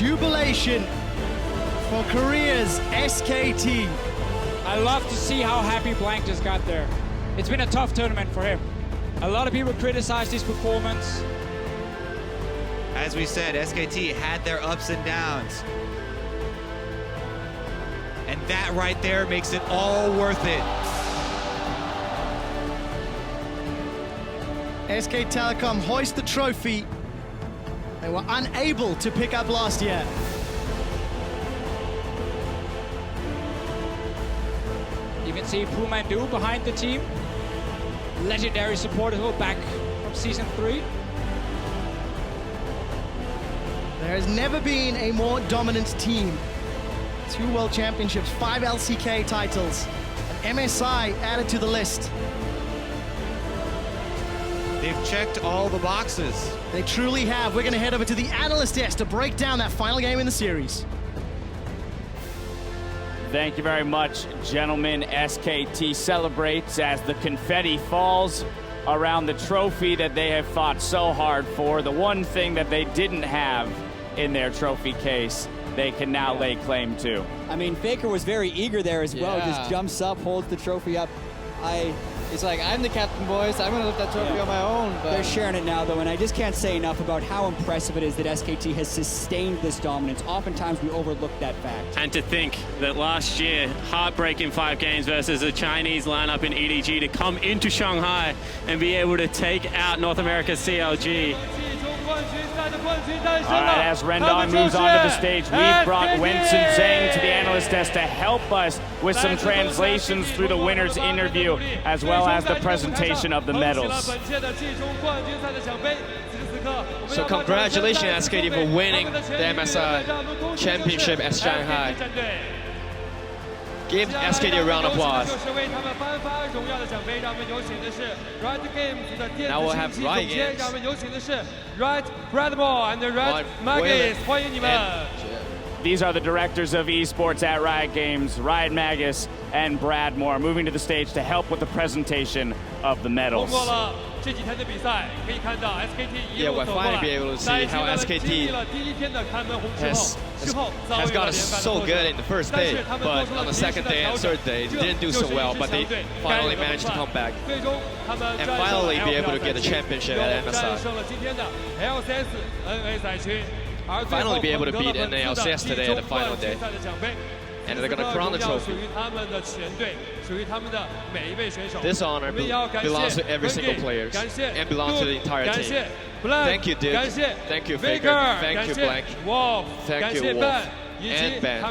jubilation for Korea's SKT. I love to see how happy Blank just got there. It's been a tough tournament for him. A lot of people criticized his performance. As we said, SKT had their ups and downs. And that right there makes it all worth it. SK Telecom hoist the trophy they were unable to pick up last year. You can see PoohManDu behind the team. Legendary support as well, back from Season 3. There has never been a more dominant team. 2 World Championships, 5 LCK titles, and MSI added to the list. They've checked all the boxes. They truly have. We're going to head over to the analyst desk to break down that final game in the series. Thank you very much, gentlemen. SKT celebrates as the confetti falls around the trophy that they have fought so hard for. The one thing that they didn't have in their trophy case, they can now lay claim to. I mean, Faker was very eager there as well. Yeah. Just jumps up, holds the trophy up. It's like, I'm the captain, boys. I'm going to lift that trophy on my own. But they're sharing it now, though, and I just can't say enough about how impressive it is that SKT has sustained this dominance. Oftentimes, we overlook that fact. And to think that last year, heartbreaking 5 games versus a Chinese lineup in EDG to come into Shanghai and be able to take out North America's CLG. All right, as Rendon moves on to the stage, we've brought Wenson Zhang to the analyst desk to help us with some translations through the winner's interview, as well as the presentation of the medals. So congratulations, SKT, for winning the MSI Championship at Shanghai. Give SKT a round of applause. Now we'll have Riot Games. These are the directors of esports at Riot Games, Riot Magus and Brad Moore, moving to the stage to help with the presentation of the medals. Yeah, we'll finally be able to see how SKT has gotten so good in the first day, but on the second day and third day, they didn't do so well, but they finally managed to come back and finally be able to get the championship at MSI. Finally be able to beat L.i.E.S today at the final day. And they're going to crown the trophy. This honor belongs to every single player and belongs to the entire team. Thank you, Dick. Thank you, Faker. Thank you, Blank. Thank you, Wolf. And Ben.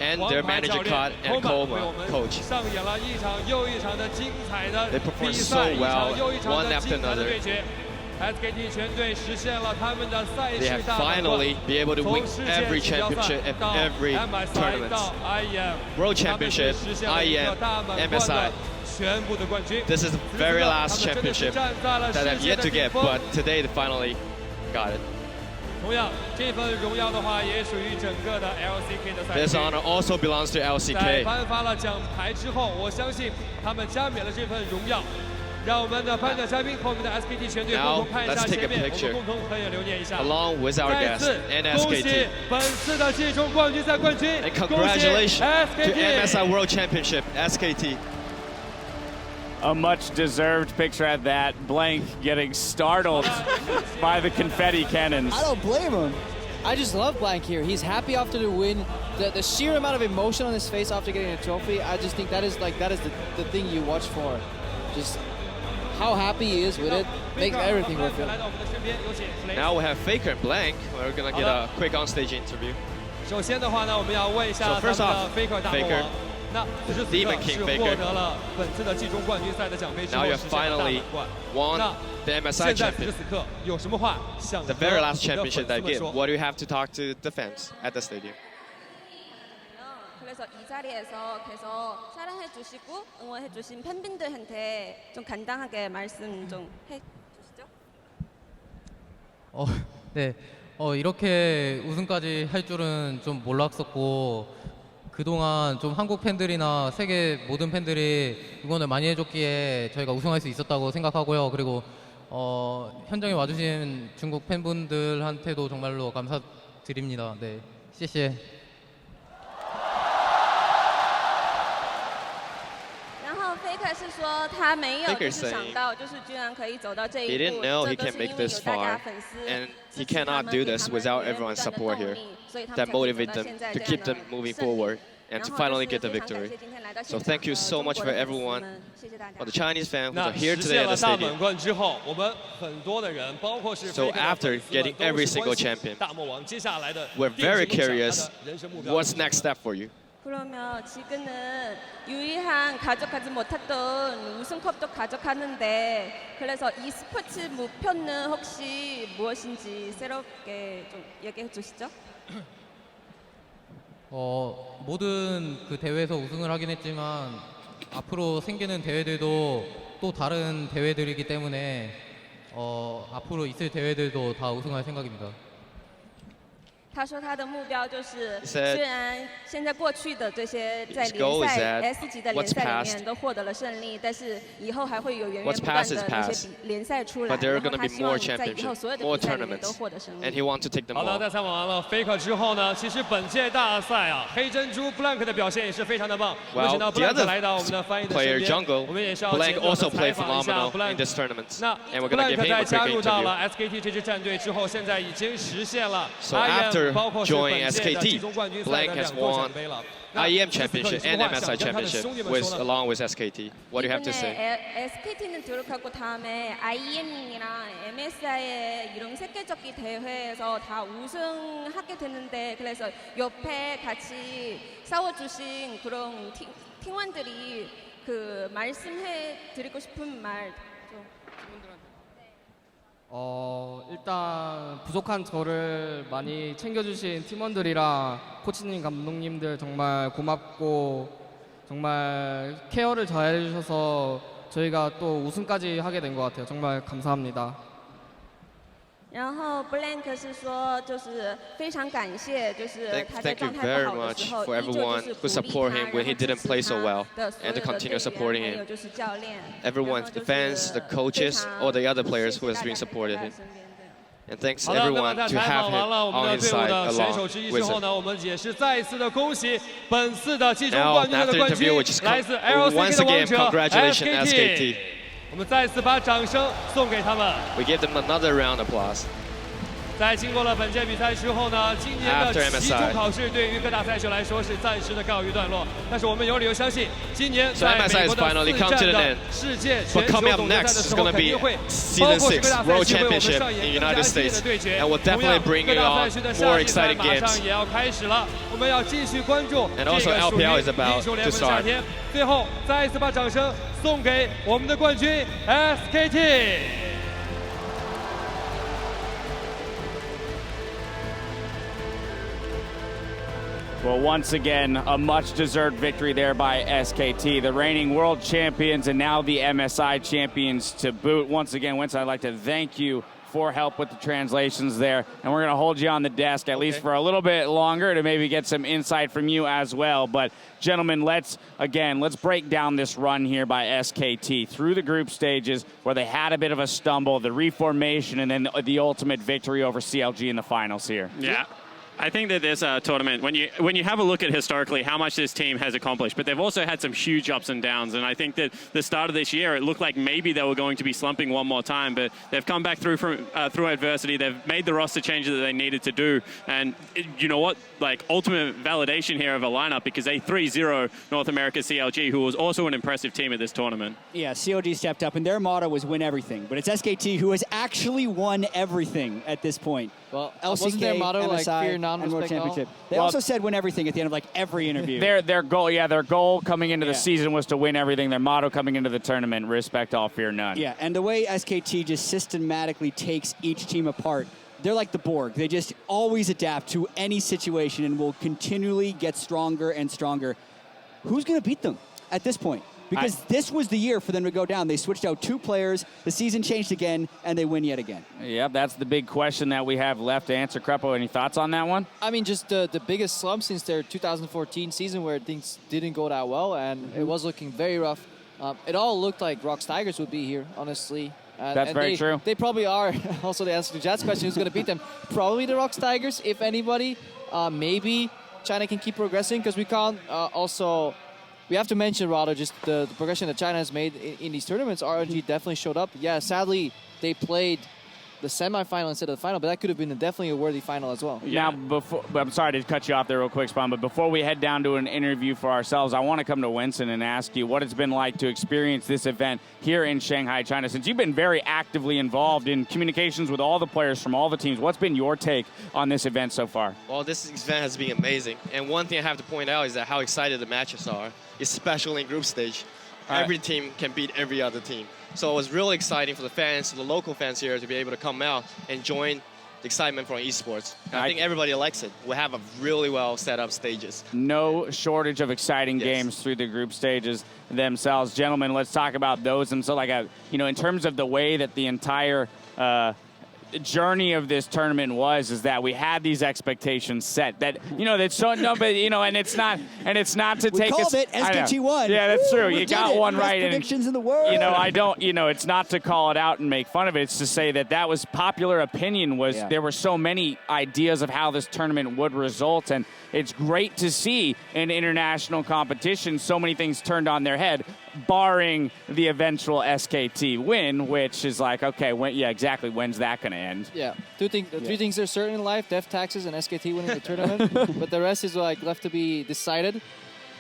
And their manager, Kat, and kkOma, coach. They performed so well, one after another. They have finally been able to win every championship and every tournament. World Championship, IEM, MSI. This is the very last championship that I've yet to get, but today they finally got it. This honor also belongs to LCK. Now, let's take a picture along with our guest and SKT. And congratulations to MSI World Championship, SKT. A much-deserved picture at that. Blank getting startled by the confetti cannons. I don't blame him. I just love Blank here. He's happy after the win. The sheer amount of emotion on his face after getting a trophy, I just think that is the thing you watch for. Just how happy he is with it makes everything worth it. Now we have Faker and Blank. We're gonna get a quick on-stage interview. So first off, Faker, the Demon King Faker. Now you have finally won the MSI championship. The very last championship that you get. What do you have to talk to the fans at the stadium? 그래서 이 자리에서 계속 사랑해 주시고 응원해 주신 팬분들한테 좀 간단하게 말씀 좀 해 주시죠. 네. 이렇게 우승까지 할 줄은 좀 몰랐었고 그동안 좀 한국 팬들이나 세계 모든 팬들이 응원을 많이 해줬기에 저희가 우승할 수 있었다고 생각하고요. 그리고 현장에 와주신 중국 팬분들한테도 정말로 감사드립니다. 네, 谢谢。 然后 Faker 是说他没有就是想到就是居然可以走到这一步， He didn't know he 这都 can 是 make 因为 this 有大家 far, 粉丝 and 支 he 持他 cannot 们 do 给 this 他们 without 源源 everyone's 不断的 support 动 here 力，所以他们 that 才可以走 motivate 到 them 现在 to 这 keep 样 them 的 moving 胜利。 forward and 然 to 后 finally 就 get the 是非常感 victory. 谢今天来到 So 现场 thank you 的 so 中 much 国 for 的粉丝 everyone, 们，谢谢大家 all。the Chinese fans who 那 are here 实 today 现 at 了 the 大 stadium. 满贯之后，我们很多的人，包括是 So Faker 的 after 粉丝们 getting 都 every 是 single 关心 champion, 大魔王接下来的 we're 电 very 竞梦想， curious 他的人生目标。 what's next step for you. 그러면 지금은 유일한 가져가지 못했던 우승컵도 가져가는데 그래서 이 스포츠 목표는 혹시 무엇인지 새롭게 좀 얘기해 주시죠. 모든 그 대회에서 우승을 하긴 했지만 앞으로 생기는 대회들도 또 다른 대회들이기 때문에 앞으로 있을 대회들도 다 우승할 생각입니다. 他说他的目标就是， said 虽然现在过去的这些在 his goal 联 is 赛 that S 级的联 what's 赛里 past- 面都获得了胜利，但是以后还会有源源 What's 不断 past is 的那些 past. 联赛出来， But there are 然后 going to 他 be 希望 more 在以后 championships, 所有的 more 比赛里面 tournaments, 都获得胜 and 利。 he wants to take them 好的， all. 在采访完了 Faker 之后呢，其实本届大赛啊，黑珍珠 Blank 的表现也是非常的棒。我们 Well, 请到 the Blank other 来到我们的翻译的身 player 边， Jeong-gyun, 我们也是要 Blank 简短 also 的采 played 访一下 phenomenal Blank in。this tournament, 那 and we're going to give Blank him 在 a 加 quick 入到 interview. 了 SKT 这支战队之后，现在已经实现了 So IEM after 包括是 joining 本届的 SKT, 季中冠军赛 Blank 的 has 两座 won 奖杯了。那 IEM 此刻有 championship 什么 and 话 MSI 想跟他的 championship 兄弟们 with 说呢？ along with SKT. What do you have to say? 이번에 SKT는 졸업하고 다음에 IEM이랑 MSI의 이런 세계적인 대회에서 다 우승하게 됐는데 그래서 옆에 같이 싸워주신 그런 팀원들이 그 말씀해 드리고 싶은 말 좀. 일단 부족한 저를 많이 챙겨주신 팀원들이랑 코치님, 감독님들 정말 고맙고 정말 케어를 잘 해주셔서 저희가 또 우승까지 하게 된 것 같아요. 정말 감사합니다. 然后 Blank 是说，就是非常感谢，就是他在 Thank you 状态 very 不好的 much 时候， for 依旧 everyone 就是 who 鼓励 support 他， him 然 when 后 he 支 didn't 持 play so 他 well, 的所 and 有 to 的 continue 队 supporting 员，还 him. 有就是教练， Everyone, the fans, the coaches, all the other players who has been supported him. And thanks 好的，那 everyone 么在 to 采 have 访 him 完了我们 on 的 his 队伍 side 的选手 along 之一 with 之后 him. 呢，我们也是再一次的恭喜本次的季中 Now, 冠军赛的 after 冠 interview, 军 we just 来自 once LCK 的王 again 者 congratulations SKT SKT.。我们再次把掌声送给他们。 We give them another round of applause. 在经过了本届比赛之后呢，今年的 After 期中 MSI 考试对于各大赛事来说是暂时的告一段落，但是我们有理由相信，今年 So 在 MSI 美 has 国的 finally 4 come to 站 the 的 end. 世界 But 全球 coming up 总决赛 next 的 is 时候， going to 肯定 be 会 Season 包括是各 6大 World 赛事为我们 Championship 上 in 演 the 更 United 加激烈的 States. 对决。 And we'll 同样 definitely bring 各 you 大赛 on 事的 more 夏季赛 exciting 马 games. 上也要开始了，我们要继续关注 And 这 also 个属于 LPL is about 英雄联 to 盟夏 start. 天。最后，再一次把掌声送给我们的冠军 SKT。 Well, once again, a much-deserved victory there by SKT, the reigning world champions and now the MSI champions to boot. Once again, Winston, I'd like to thank you for help with the translations there. And we're going to hold you on the desk at least for a little bit longer to maybe get some insight from you as well. But, gentlemen, let's break down this run here by SKT through the group stages where they had a bit of a stumble, the reformation, and then the ultimate victory over CLG in the finals here. Yeah. I think that this tournament, when you have a look at historically how much this team has accomplished, but they've also had some huge ups and downs. And I think that the start of this year, it looked like maybe they were going to be slumping one more time, but they've come back through adversity. They've made the roster changes that they needed to do. And you know what? Like, ultimate validation here of a lineup because they 3-0 North America CLG, who was also an impressive team at this tournament. Yeah, CLG stepped up, and their motto was win everything. But it's SKT who has actually won everything at this point. Well, LCK, wasn't their motto MSI, like fear none, and World respect all? Championship. They also said win everything at the end of like every interview. Their goal coming into the season was to win everything. Their motto coming into the tournament, respect all, fear none. Yeah, and the way SKT just systematically takes each team apart, they're like the Borg. They just always adapt to any situation and will continually get stronger and stronger. Who's going to beat them at this point? Because this was the year for them to go down. They switched out 2 players, the season changed again, and they win yet again. Yep, that's the big question that we have left to answer. Crepo, any thoughts on that one? I mean, just the biggest slump since their 2014 season where things didn't go that well, and it was looking very rough. It all looked like Rox Tigers would be here, honestly. That's very true. They probably are. Also, the answer to Jad's question, who's going to beat them? Probably the Rocks Tigers, if anybody. Maybe China can keep progressing, because we can't also... We have to mention, rather, just the progression that China has made in these tournaments. RNG definitely showed up. Yeah, sadly, they played the semifinal instead of the final, but that could have been definitely a worthy final as well. Now, I'm sorry to cut you off there real quick, Spawn, but before we head down to an interview for ourselves, I want to come to Winston and ask you what it's been like to experience this event here in Shanghai, China. Since you've been very actively involved in communications with all the players from all the teams, what's been your take on this event so far? Well, this event has been amazing. And one thing I have to point out is that how excited the matches are, especially in group stage. Every team can beat every other team. So it was really exciting for the fans, the local fans here, to be able to come out and join the excitement from esports. I think everybody likes it. We have a really well set up stages. No shortage of exciting games through the group stages themselves. Gentlemen, let's talk about those. And so, like, in terms of the way that the entire journey of this tournament is that we had these expectations set that that's so but and it's not to take called it SKT won. Yeah, that's true. You got one right. Predictions in the world. I don't it's not to call it out and make fun of it. It's to say that was popular opinion. There were so many ideas of how this tournament would result, and it's great to see in international competition so many things turned on their head, barring the eventual SKT win, which is like, okay, when's that going to end? Yeah, three things are certain in life: death, taxes, and SKT winning the tournament. But the rest is left to be decided.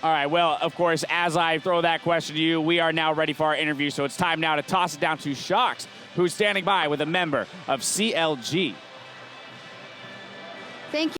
All right, well, of course, as I throw that question to you, we are now ready for our interview, so it's time now to toss it down to Shocks, who's standing by with a member of CLG. Thank you.